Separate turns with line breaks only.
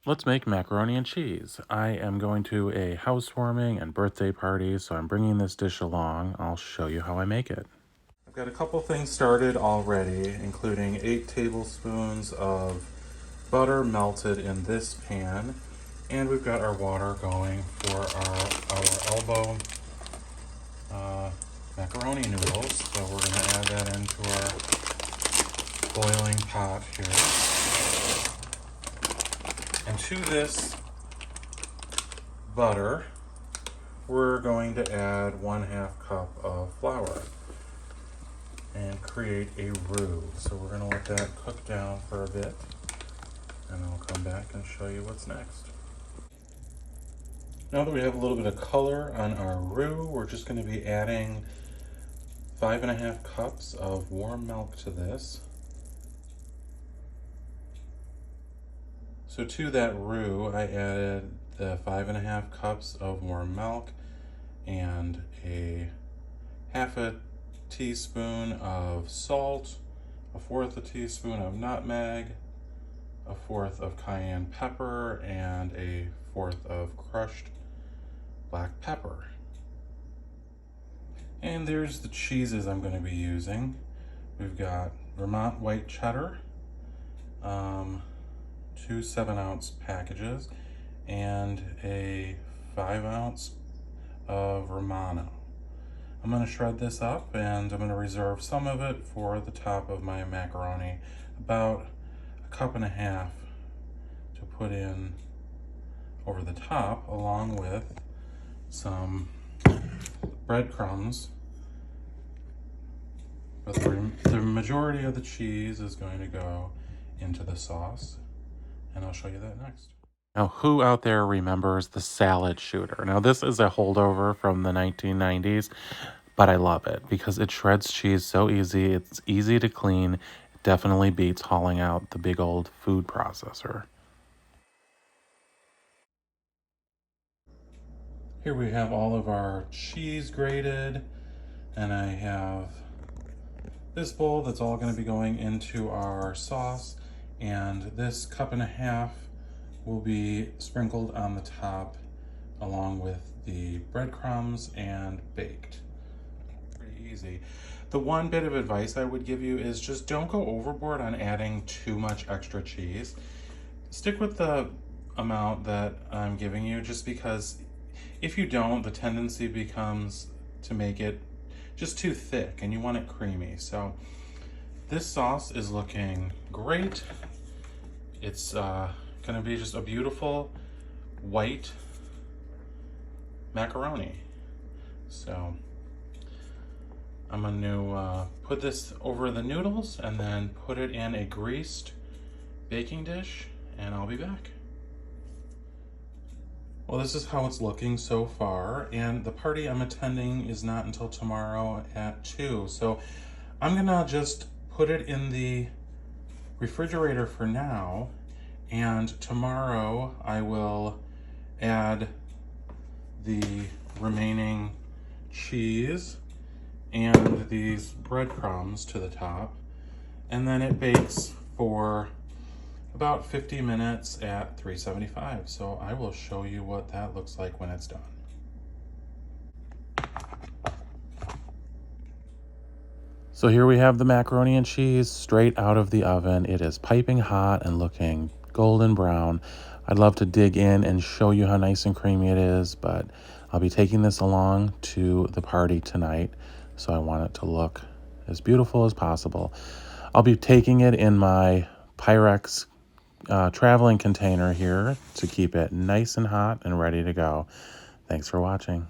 Let's make macaroni and cheese. I am going to a housewarming and birthday party, so I'm bringing this dish along. I'll show you how I make it. I've got a couple things started already, including 8 tablespoons of butter melted in this pan, and we've got our water going for our elbow macaroni noodles. So we're going to add that into our boiling pot here. And to this butter, we're going to add 1/2 cup of flour and create a roux. So we're going to let that cook down for a bit, and I'll come back and show you what's next. Now that we have a little bit of color on our roux, we're just going to be adding 5.5 cups of warm milk to this. So to that roux, I added the 5.5 cups of warm milk and a 1/2 teaspoon of salt, 1/4 teaspoon of nutmeg, 1/4 of cayenne pepper, and 1/4 of crushed black pepper. And there's the cheeses I'm going to be using. We've got Vermont white cheddar, 2 7-ounce packages, and a 5-ounce of Romano. I'm going to shred this up, and I'm going to reserve some of it for the top of my macaroni, about 1.5 cups to put in over the top, along with some breadcrumbs. But the majority of the cheese is going to go into the sauce, and I'll show you that next. Now, who out there remembers the salad shooter? Now, this is a holdover from the 1990s, but I love it because it shreds cheese so easy. It's easy to clean. It definitely beats hauling out the big old food processor. Here we have all of our cheese grated, and I have this bowl that's all going to be going into our sauce, and this 1.5 cups will be sprinkled on the top along with the breadcrumbs and baked. Pretty easy. The one bit of advice I would give you is just don't go overboard on adding too much extra cheese. Stick with the amount that I'm giving you, just because if you don't, the tendency becomes to make it just too thick, and you want it creamy. So this sauce is looking great. It's gonna be just a beautiful white macaroni. So I'm gonna put this over the noodles and then put it in a greased baking dish, and I'll be back. Well, this is how it's looking so far, and the party I'm attending is not until tomorrow at 2. So I'm gonna just put it in the refrigerator for now, and tomorrow I will add the remaining cheese and these breadcrumbs to the top, and then it bakes for about 50 minutes at 375. So I will show you what that looks like when it's done. So here we have the macaroni and cheese straight out of the oven. It is piping hot and looking golden brown. I'd love to dig in and show you how nice and creamy it is, but I'll be taking this along to the party tonight, so I want it to look as beautiful as possible. I'll be taking it in my Pyrex traveling container here to keep it nice and hot and ready to go. Thanks for watching.